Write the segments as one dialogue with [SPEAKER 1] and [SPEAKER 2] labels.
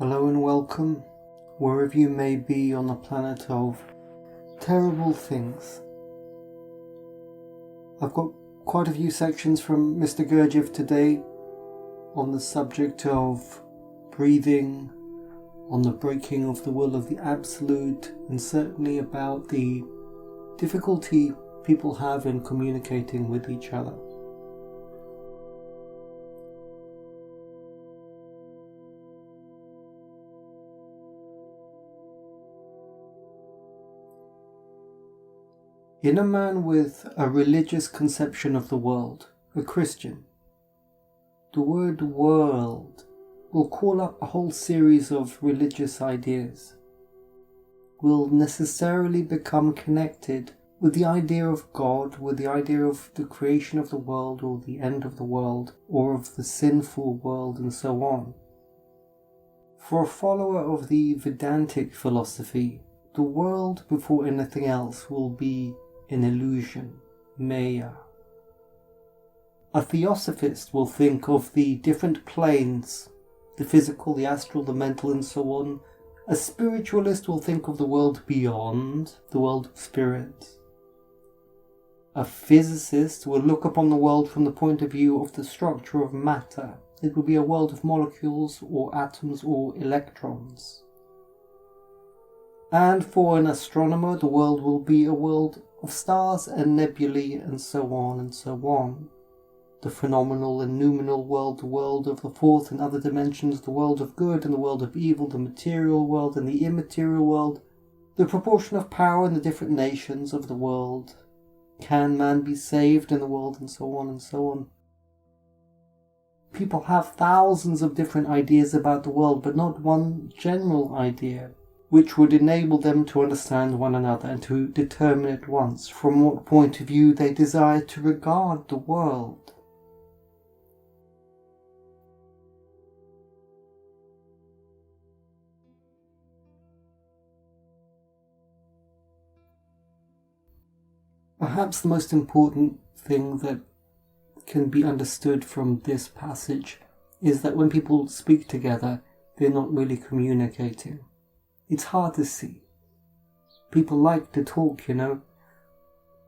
[SPEAKER 1] Hello and welcome, wherever you may be on the planet of terrible things. I've got quite a few sections from Mr. Gurdjieff today on the subject of breathing, on the breaking of the will of the absolute, and certainly about the difficulty people have in communicating with each other. In a man with a religious conception of the world, a Christian, the word world will call up a whole series of religious ideas, will necessarily become connected with the idea of God, with the idea of the creation of the world or the end of the world or of the sinful world and so on. For a follower of the Vedantic philosophy, the world before anything else will be an illusion, maya. A theosophist will think of the different planes, the physical, the astral, the mental and so on. A spiritualist will think of the world beyond, the world of spirits. A physicist will look upon the world from the point of view of the structure of matter. It will be a world of molecules or atoms or electrons. And for an astronomer, the world will be a world of stars and nebulae and so on and so on. The phenomenal and noumenal world, the world of the fourth and other dimensions, the world of good and the world of evil, the material world and the immaterial world, the proportion of power in the different nations of the world. Can man be saved in the world and so on and so on. People have thousands of different ideas about the world, but not one general idea which would enable them to understand one another and to determine at once from what point of view they desire to regard the world. Perhaps the most important thing that can be understood from this passage is that when people speak together, they're not really communicating. It's hard to see. People like to talk,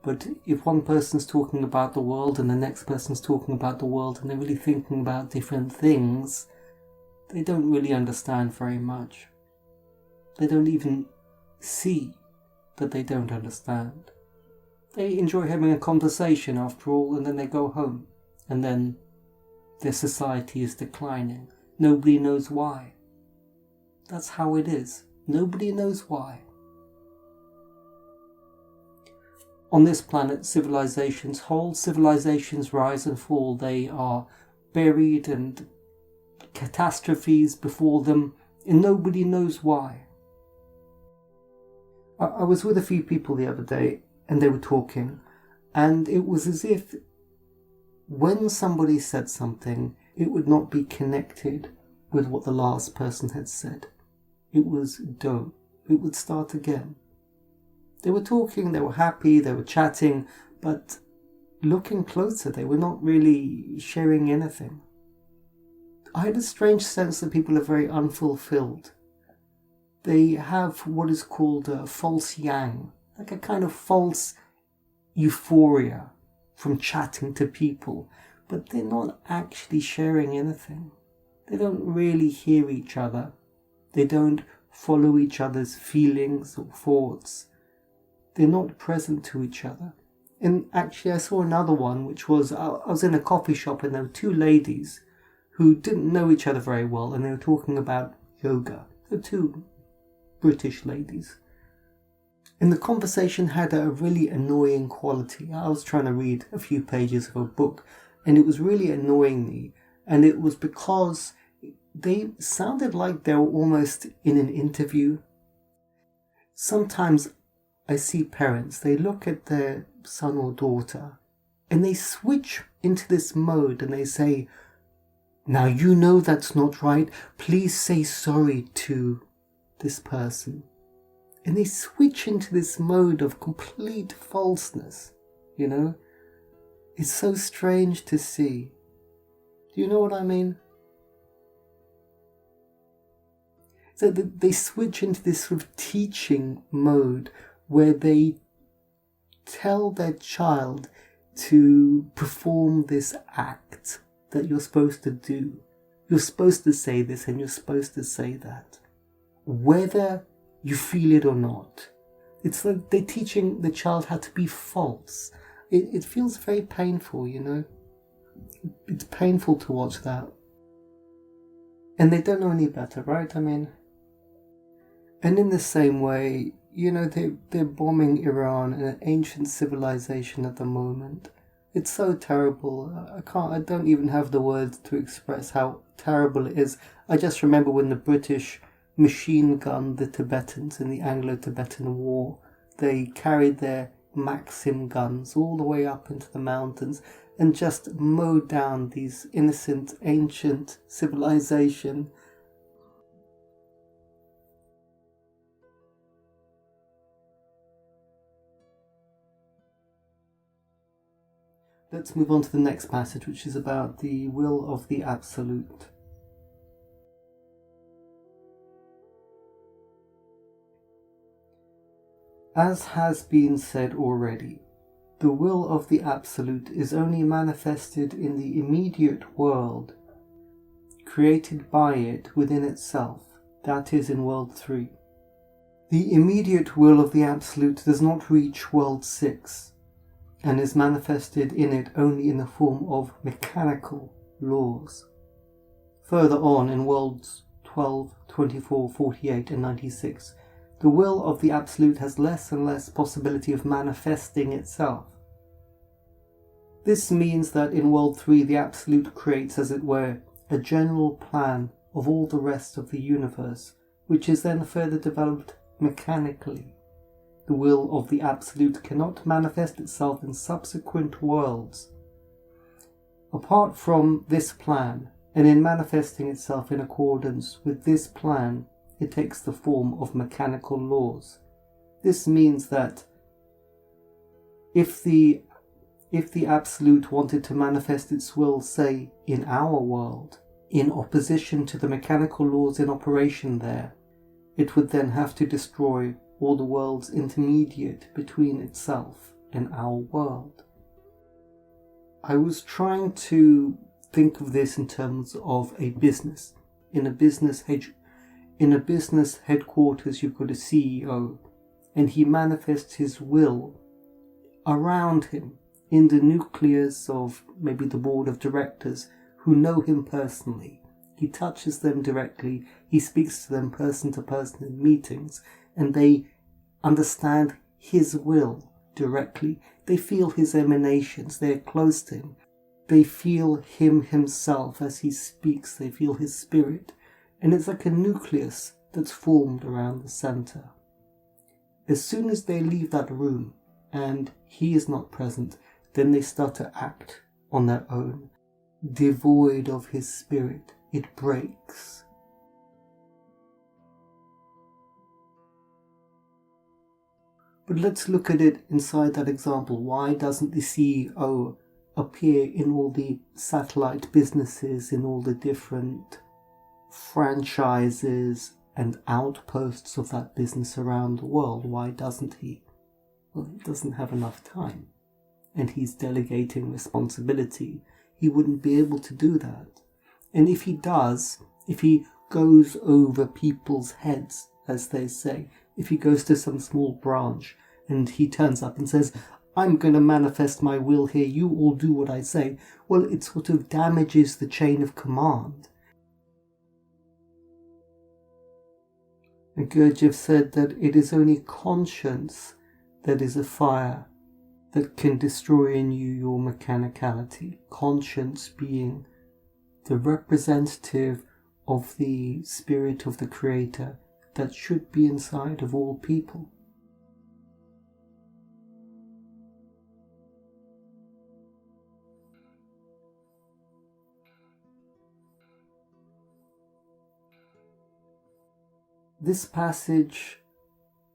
[SPEAKER 1] but if one person's talking about the world and the next person's talking about the world and they're really thinking about different things, they don't really understand very much. They don't even see that they don't understand. They enjoy having a conversation after all, and then they go home, and then their society is declining. Nobody knows why. That's how it is. Nobody knows why. On this planet, whole civilizations rise and fall. They are buried and catastrophes before them, and nobody knows why. I was with a few people the other day, and they were talking, and it was as if when somebody said something, it would not be connected with what the last person had said. It was don't. It would start again. They were talking, they were happy, they were chatting, but looking closer, they were not really sharing anything. I had a strange sense that people are very unfulfilled. They have what is called a false yang, like a kind of false euphoria from chatting to people, but they're not actually sharing anything. They don't really hear each other. They don't follow each other's feelings or thoughts. They're not present to each other. And actually I saw another one, which was, I was in a coffee shop and there were two ladies who didn't know each other very well, and they were talking about yoga. They're two British ladies. And the conversation had a really annoying quality. I was trying to read a few pages of a book, and it was really annoying me. And it was because they sounded like they were almost in an interview. Sometimes I see parents, they look at their son or daughter, and they switch into this mode and they say, "Now you know that's not right. Please say sorry to this person." And they switch into this mode of complete falseness, It's so strange to see. Do you know what I mean? So they switch into this sort of teaching mode where they tell their child to perform this act that you're supposed to do. You're supposed to say this and you're supposed to say that, whether you feel it or not. It's like they're teaching the child how to be false. It feels very painful, you know. It's painful to watch that. And they don't know any better, right? I mean, and in the same way, you know, they're bombing Iran, an ancient civilization at the moment. It's so terrible. I don't even have the words to express how terrible it is. I just remember when the British machine gunned the Tibetans in the Anglo-Tibetan War. They carried their Maxim guns all the way up into the mountains and just mowed down these innocent ancient civilization. Let's move on to the next passage, which is about the will of the Absolute. As has been said already, the will of the Absolute is only manifested in the immediate world, created by it within itself, that is, in World 3. The immediate will of the Absolute does not reach World 6, and is manifested in it only in the form of mechanical laws. Further on, in Worlds 12, 24, 48 and 96, the will of the Absolute has less and less possibility of manifesting itself. This means that in World 3 the Absolute creates, as it were, a general plan of all the rest of the universe, which is then further developed mechanically. The will of the Absolute cannot manifest itself in subsequent worlds. Apart from this plan, and in manifesting itself in accordance with this plan, it takes the form of mechanical laws. This means that if the Absolute wanted to manifest its will, say, in our world, in opposition to the mechanical laws in operation there, it would then have to destroy all the worlds intermediate between itself and our world. I was trying to think of this in terms of a business. In a business headquarters, you've got a CEO, and he manifests his will around him in the nucleus of maybe the board of directors who know him personally. He touches them directly, he speaks to them person to person in meetings, and they understand his will directly. They feel his emanations, they're close to him. They feel him himself as he speaks, they feel his spirit. And it's like a nucleus that's formed around the centre. As soon as they leave that room and he is not present, then they start to act on their own, devoid of his spirit. It breaks. But let's look at it inside that example. Why doesn't the CEO appear in all the satellite businesses, in all the different franchises and outposts of that business around the world? Why doesn't he? Well, he doesn't have enough time, and he's delegating responsibility. He wouldn't be able to do that. And if he does, if he goes over people's heads, as they say, if he goes to some small branch and he turns up and says, I'm going to manifest my will here, you all do what I say, well, it sort of damages the chain of command. And Gurdjieff said that it is only conscience that is a fire that can destroy in you your mechanicality. Conscience being the representative of the spirit of the Creator that should be inside of all people. This passage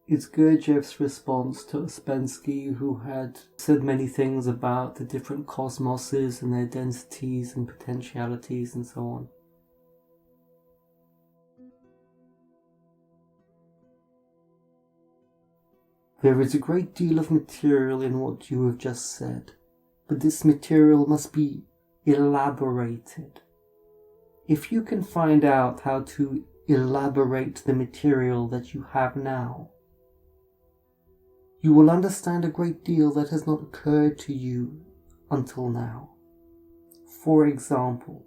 [SPEAKER 1] is Gurdjieff's response to Ouspensky, who had said many things about the different cosmoses and their densities and potentialities and so on. There is a great deal of material in what you have just said, but this material must be elaborated. If you can find out how to elaborate the material that you have now, you will understand a great deal that has not occurred to you until now. For example,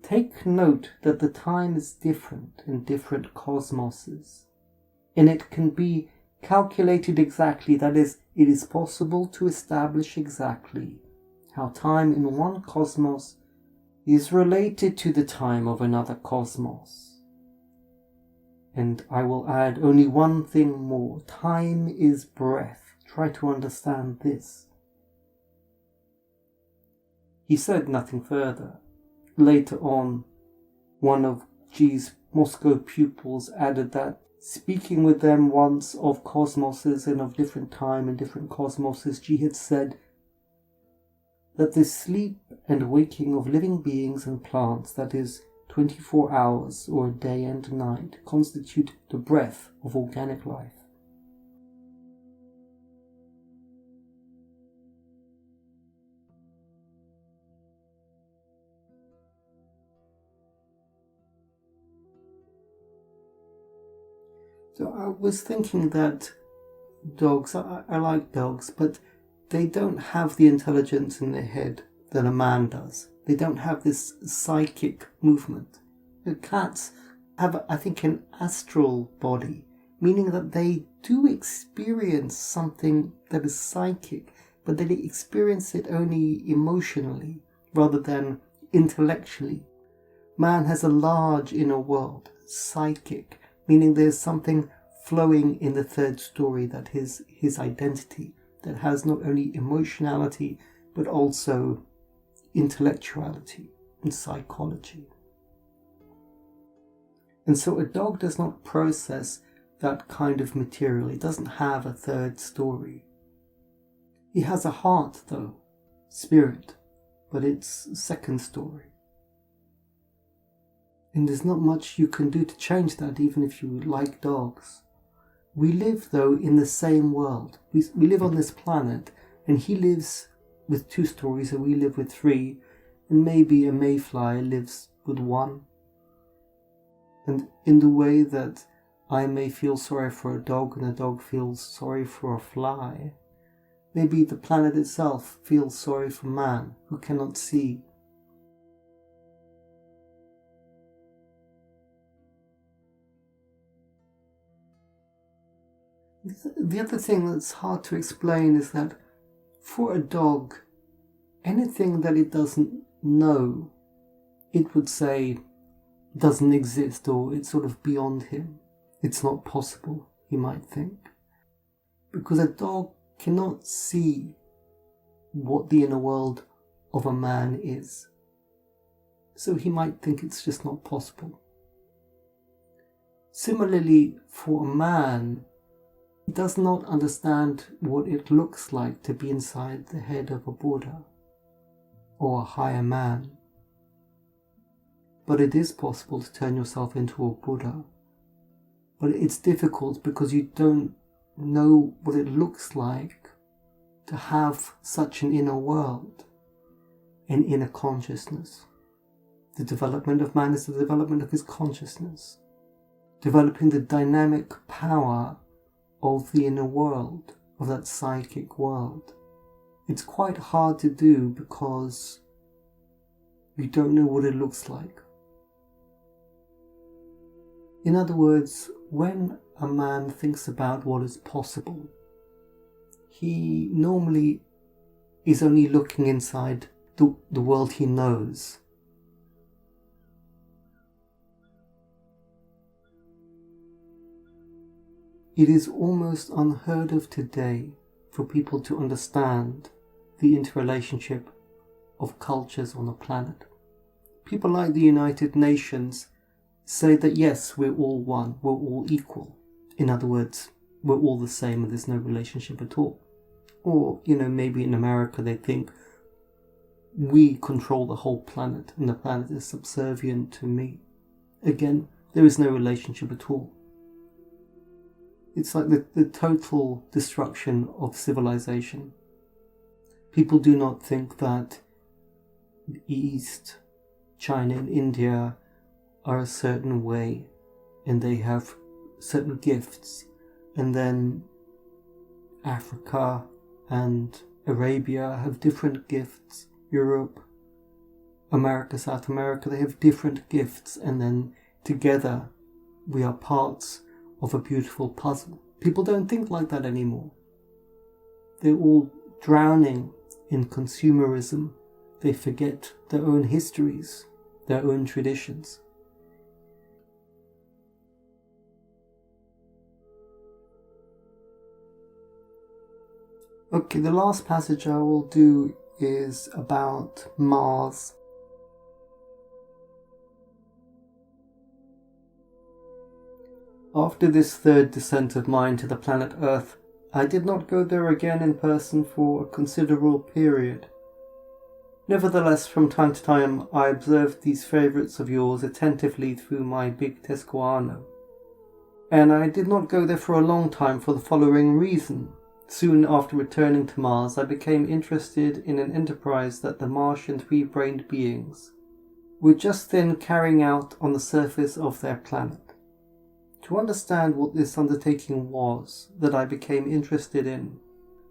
[SPEAKER 1] take note that the time is different in different cosmoses, and it can be calculated exactly, that is, it is possible to establish exactly how time in one cosmos is related to the time of another cosmos. And I will add only one thing more. Time is breath. Try to understand this. He said nothing further. Later on, one of G's Moscow pupils added that, speaking with them once of cosmoses and of different time and different cosmoses, G had said that the sleep and waking of living beings and plants, that is, 24 hours or a day and night, constitute the breath of organic life. So I was thinking that dogs, I like dogs, but they don't have the intelligence in their head that a man does. They don't have this psychic movement. The cats have, I think, an astral body, meaning that they do experience something that is psychic, but they experience it only emotionally rather than intellectually. Man has a large inner world, psychic, meaning there's something flowing in the third story, that his identity, that has not only emotionality but also intellectuality and psychology. And so a dog does not process that kind of material. It doesn't have a third story. He has a heart, though, spirit, but it's second story. And there's not much you can do to change that, even if you like dogs. We live, though, in the same world. We live on this planet, and he lives with 2 stories, and we live with 3, and maybe a mayfly lives with 1. And in the way that I may feel sorry for a dog and a dog feels sorry for a fly, maybe the planet itself feels sorry for man who cannot see. The other thing that's hard to explain is that for a dog, anything that it doesn't know, it would say doesn't exist, or it's sort of beyond him. It's not possible, he might think. Because a dog cannot see what the inner world of a man is. So he might think it's just not possible. Similarly, for a man, he does not understand what it looks like to be inside the head of a Buddha or a higher man. But it is possible to turn yourself into a Buddha. But it's difficult because you don't know what it looks like to have such an inner world, an inner consciousness. The development of man is the development of his consciousness, developing the dynamic power of the inner world, of that psychic world. It's quite hard to do because you don't know what it looks like. In other words, when a man thinks about what is possible, he normally is only looking inside the world he knows. It is almost unheard of today for people to understand the interrelationship of cultures on a planet. People like the United Nations say that yes, we're all one, we're all equal. In other words, we're all the same and there's no relationship at all. Or, maybe in America they think we control the whole planet and the planet is subservient to me. Again, there is no relationship at all. It's like the total destruction of civilization. People do not think that the East, China and India are a certain way and they have certain gifts, and then Africa and Arabia have different gifts. Europe, America, South America, they have different gifts, and then together we are parts of a beautiful puzzle. People don't think like that anymore. They're all drowning in consumerism. They forget their own histories, their own traditions. Okay, the last passage I will do is about Mars. After this third descent of mine to the planet Earth, I did not go there again in person for a considerable period. Nevertheless, from time to time, I observed these favourites of yours attentively through my big Tescuano. And I did not go there for a long time for the following reason. Soon after returning to Mars, I became interested in an enterprise that the Martian three-brained beings were just then carrying out on the surface of their planet. To understand what this undertaking was that I became interested in,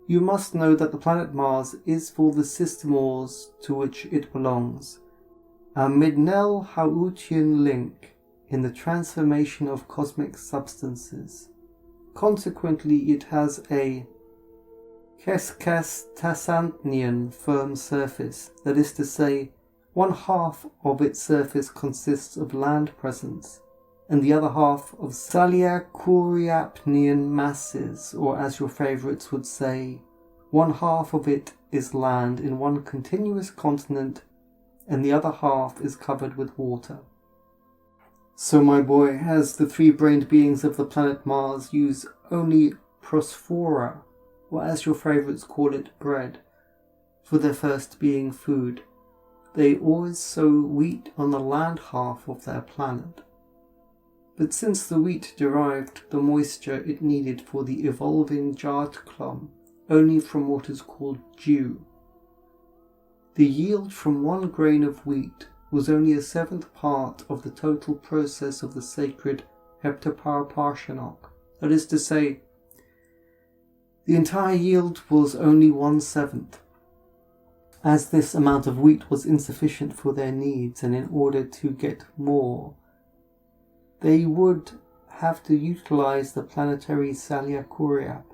[SPEAKER 1] you must know that the planet Mars is for the systemors to which it belongs, a Midnell-Hautian link in the transformation of cosmic substances. Consequently, it has a Keskastasantnian firm surface, that is to say, one half of its surface consists of land presence, and the other half of Saliakuriapnian masses, or as your favourites would say, one half of it is land in one continuous continent, and the other half is covered with water. So, my boy, as the three-brained beings of the planet Mars use only prosphora, or as your favourites call it, bread, for their first being food, they always sow wheat on the land half of their planet. But since the wheat derived the moisture it needed for the evolving Jartklum only from what is called dew, the yield from one grain of wheat was only a seventh part of the total process of the sacred Heptaparaparshanok. That is to say, the entire yield was only 1/7. As this amount of wheat was insufficient for their needs, and in order to get more, they would have to utilize the planetary Saliakuriap.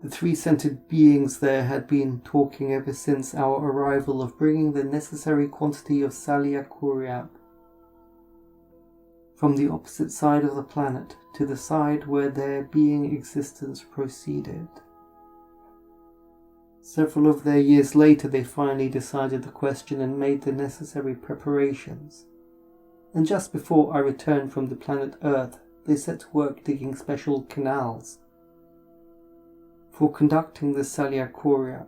[SPEAKER 1] The three-centered beings there had been talking ever since our arrival of bringing the necessary quantity of Saliakuriap from the opposite side of the planet to the side where their being existence proceeded. Several of their years later, they finally decided the question and made the necessary preparations. And just before I returned from the planet Earth, they set to work digging special canals for conducting the Saliakuriap.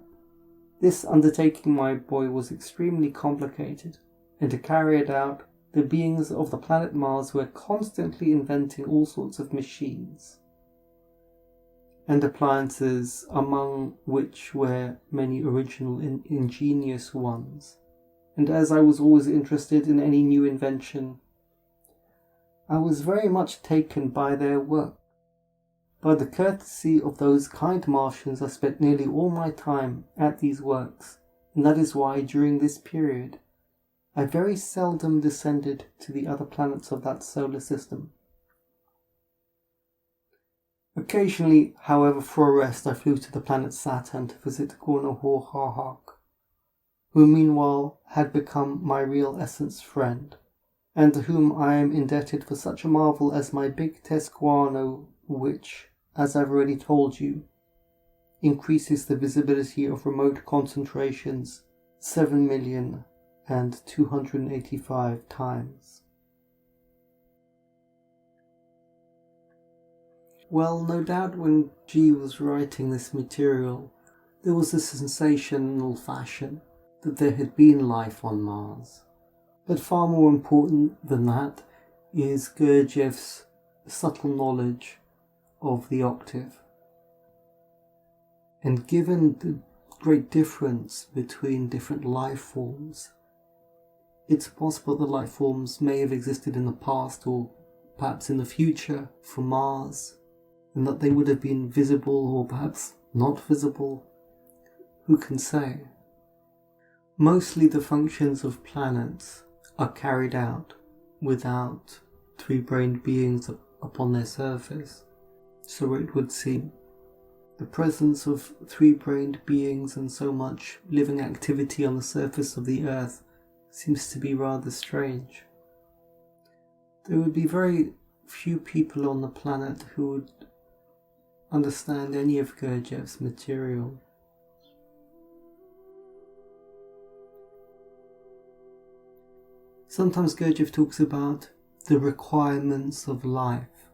[SPEAKER 1] This undertaking, my boy, was extremely complicated, and to carry it out, the beings of the planet Mars were constantly inventing all sorts of machines and appliances, among which were many original and ingenious ones. And as I was always interested in any new invention, I was very much taken by their work. By the courtesy of those kind Martians, I spent nearly all my time at these works, and that is why, during this period, I very seldom descended to the other planets of that solar system. Occasionally, however, for a rest, I flew to the planet Saturn to visit Gornohorhahak, who meanwhile had become my real essence friend, and to whom I am indebted for such a marvel as my big Tescuano, which, as I've already told you, increases the visibility of remote concentrations 7,285,000 times. Well, no doubt when G was writing this material, there was a sensational fashion that there had been life on Mars. But far more important than that is Gurdjieff's subtle knowledge of the octave. And given the great difference between different life forms, it's possible that life forms may have existed in the past or perhaps in the future from Mars, and that they would have been visible or perhaps not visible. Who can say? Mostly the functions of planets are carried out without three-brained beings upon their surface, so it would seem. The presence of three-brained beings and so much living activity on the surface of the Earth seems to be rather strange. There would be very few people on the planet who would understand any of Gurdjieff's material. Sometimes Gurdjieff talks about the requirements of life.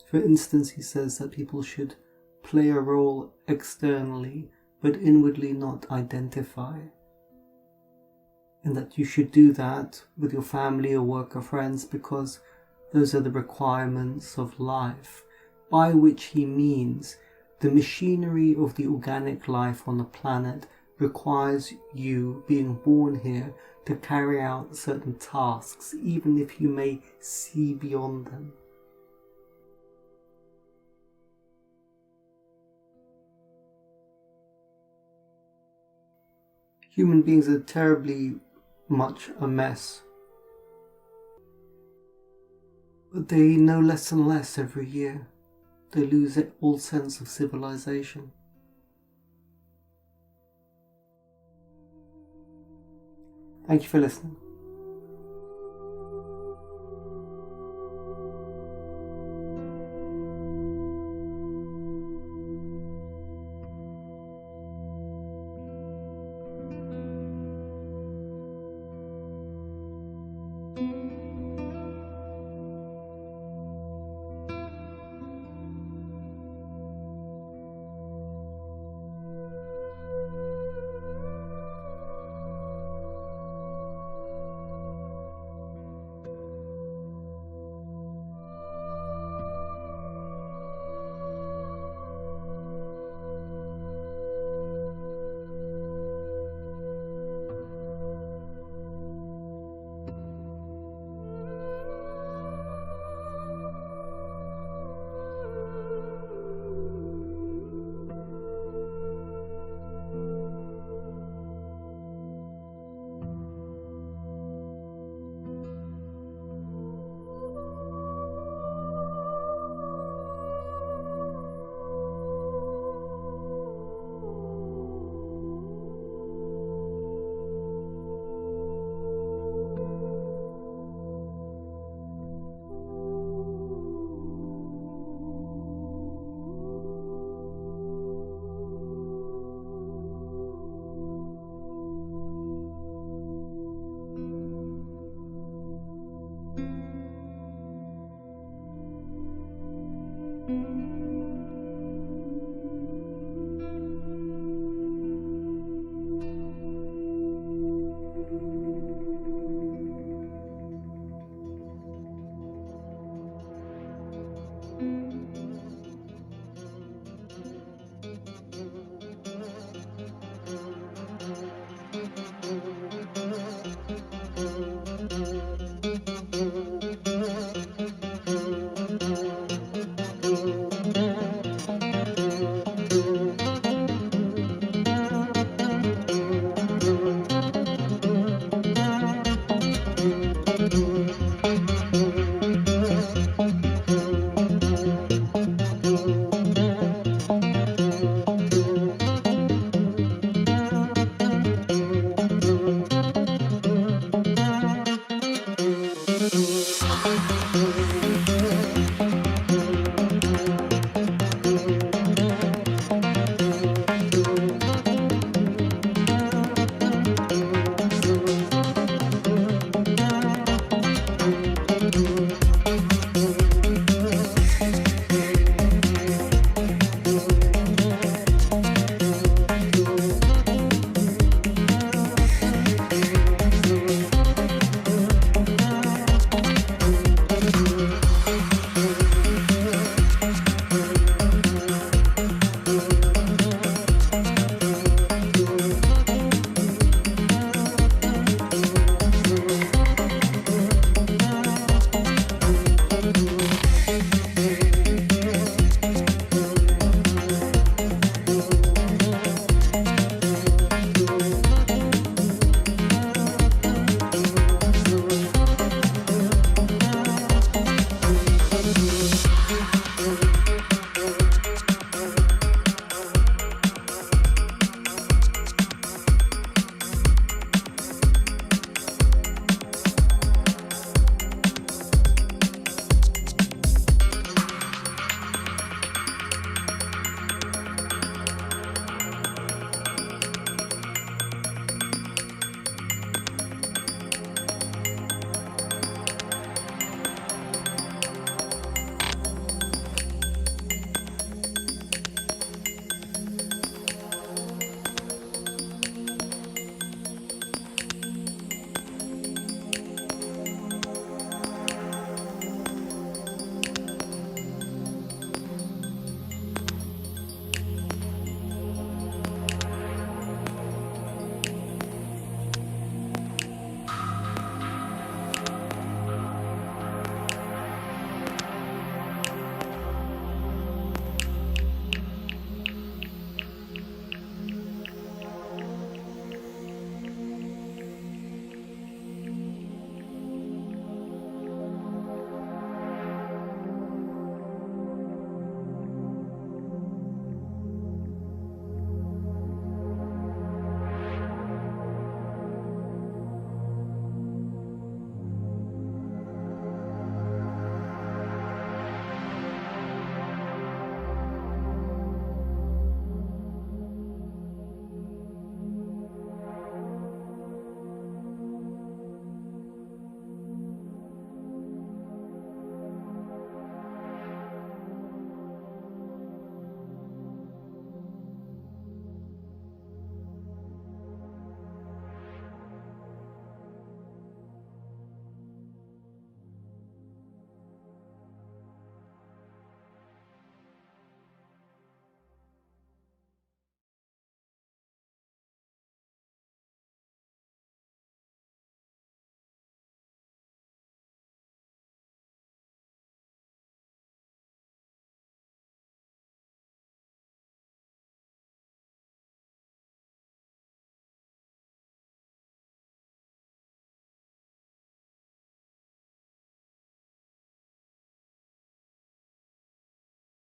[SPEAKER 1] For instance, he says that people should play a role externally, but inwardly not identify. And that you should do that with your family or work or friends because those are the requirements of life, by which he means the machinery of the organic life on the planet requires you, being born here, to carry out certain tasks, even if you may see beyond them. Human beings are terribly much a mess, but they know less and less every year. They lose all sense of civilization. Thank you for listening.